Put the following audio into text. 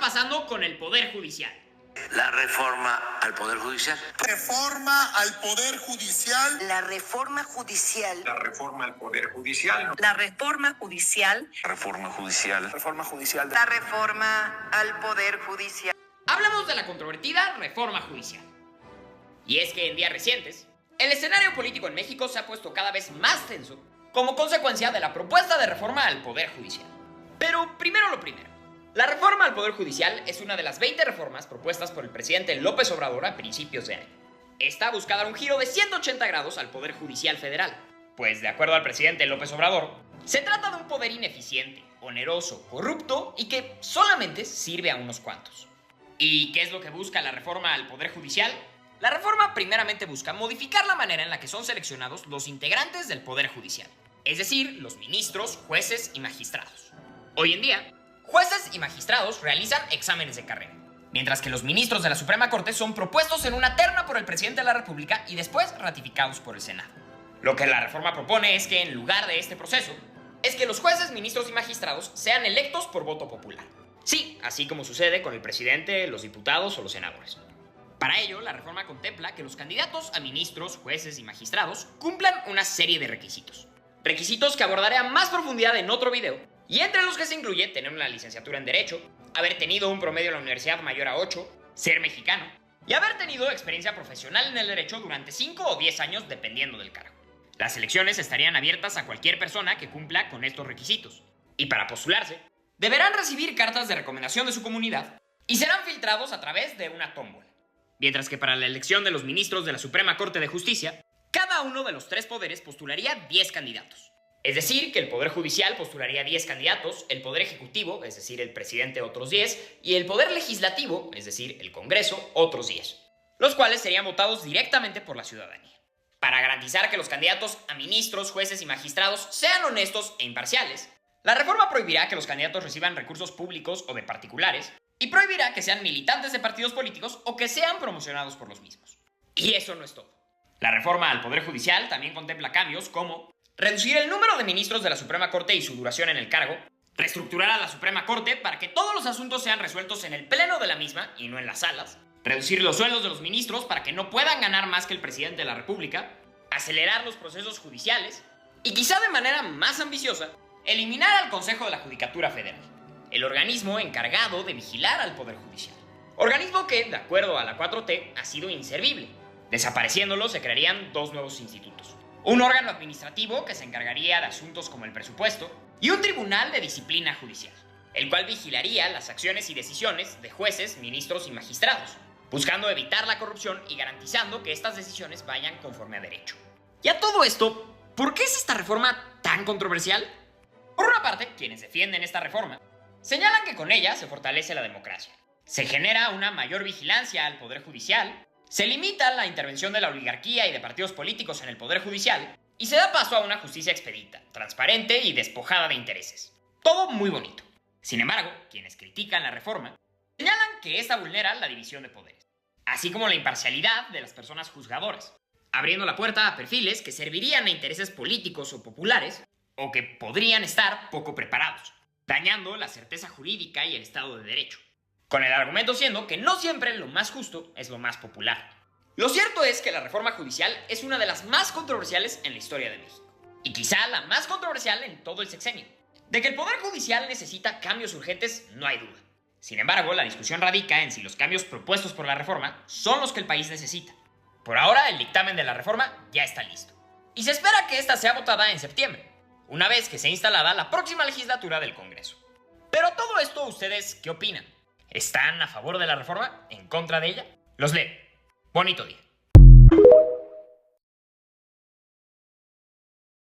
pasando con el Poder Judicial. La reforma al Poder Judicial. Reforma al Poder Judicial. La reforma judicial. La reforma al Poder Judicial. La reforma judicial. Reforma judicial. Reforma judicial. La reforma al Poder Judicial. Hablamos de la controvertida reforma judicial. Y es que en días recientes, el escenario político en México se ha puesto cada vez más tenso como consecuencia de la propuesta de reforma al Poder Judicial. Pero primero lo primero. La reforma al Poder Judicial es una de las 20 reformas propuestas por el presidente López Obrador a principios de año. Esta busca dar un giro de 180 grados al Poder Judicial federal, pues de acuerdo al presidente López Obrador, se trata de un poder ineficiente, oneroso, corrupto y que solamente sirve a unos cuantos. ¿Y qué es lo que busca la reforma al Poder Judicial? La reforma primeramente busca modificar la manera en la que son seleccionados los integrantes del Poder Judicial, es decir, los ministros, jueces y magistrados. Hoy en día, jueces y magistrados realizan exámenes de carrera, mientras que los ministros de la Suprema Corte son propuestos en una terna por el presidente de la República y después ratificados por el Senado. Lo que la reforma propone es que en lugar de este proceso, es que los jueces, ministros y magistrados sean electos por voto popular. Sí, así como sucede con el presidente, los diputados o los senadores. Para ello, la reforma contempla que los candidatos a ministros, jueces y magistrados cumplan una serie de requisitos. Requisitos que abordaré a más profundidad en otro video, y entre los que se incluye tener una licenciatura en Derecho, haber tenido un promedio en la universidad mayor a 8, ser mexicano, y haber tenido experiencia profesional en el derecho durante 5 o 10 años dependiendo del cargo. Las elecciones estarían abiertas a cualquier persona que cumpla con estos requisitos, y para postularse, deberán recibir cartas de recomendación de su comunidad y serán filtrados a través de una tómbola. Mientras que para la elección de los ministros de la Suprema Corte de Justicia, cada uno de los 3 poderes postularía 10 candidatos. Es decir, que el Poder Judicial postularía 10 candidatos, el Poder Ejecutivo, es decir, el presidente otros 10, y el Poder Legislativo, es decir, el Congreso, otros 10, los cuales serían votados directamente por la ciudadanía. Para garantizar que los candidatos a ministros, jueces y magistrados sean honestos e imparciales, la reforma prohibirá que los candidatos reciban recursos públicos o de particulares, y prohibirá que sean militantes de partidos políticos o que sean promocionados por los mismos. Y eso no es todo. La reforma al Poder Judicial también contempla cambios como reducir el número de ministros de la Suprema Corte y su duración en el cargo, reestructurar a la Suprema Corte para que todos los asuntos sean resueltos en el pleno de la misma y no en las salas, reducir los sueldos de los ministros para que no puedan ganar más que el presidente de la República, acelerar los procesos judiciales y quizá de manera más ambiciosa, eliminar al Consejo de la Judicatura Federal, el organismo encargado de vigilar al Poder Judicial. Organismo que, de acuerdo a la 4T, ha sido inservible. Desapareciéndolo se crearían 2 nuevos institutos. Un órgano administrativo que se encargaría de asuntos como el presupuesto y un tribunal de disciplina judicial, el cual vigilaría las acciones y decisiones de jueces, ministros y magistrados, buscando evitar la corrupción y garantizando que estas decisiones vayan conforme a derecho. Y a todo esto, ¿por qué es esta reforma tan controversial? Por una parte, quienes defienden esta reforma señalan que con ella se fortalece la democracia, se genera una mayor vigilancia al Poder Judicial, se limita la intervención de la oligarquía y de partidos políticos en el Poder Judicial y se da paso a una justicia expedita, transparente y despojada de intereses. Todo muy bonito. Sin embargo, quienes critican la reforma señalan que esta vulnera la división de poderes, así como la imparcialidad de las personas juzgadoras, abriendo la puerta a perfiles que servirían a intereses políticos o populares o que podrían estar poco preparados, dañando la certeza jurídica y el Estado de Derecho. Con el argumento siendo que no siempre lo más justo es lo más popular. Lo cierto es que la reforma judicial es una de las más controversiales en la historia de México. Y quizá la más controversial en todo el sexenio. De que el Poder Judicial necesita cambios urgentes, no hay duda. Sin embargo, la discusión radica en si los cambios propuestos por la reforma son los que el país necesita. Por ahora, el dictamen de la reforma ya está listo. Y se espera que esta sea votada en septiembre, una vez que sea instalada la próxima legislatura del Congreso. Pero todo esto, ¿ustedes qué opinan? ¿Están a favor de la reforma? ¿En contra de ella? Los leo. Bonito día.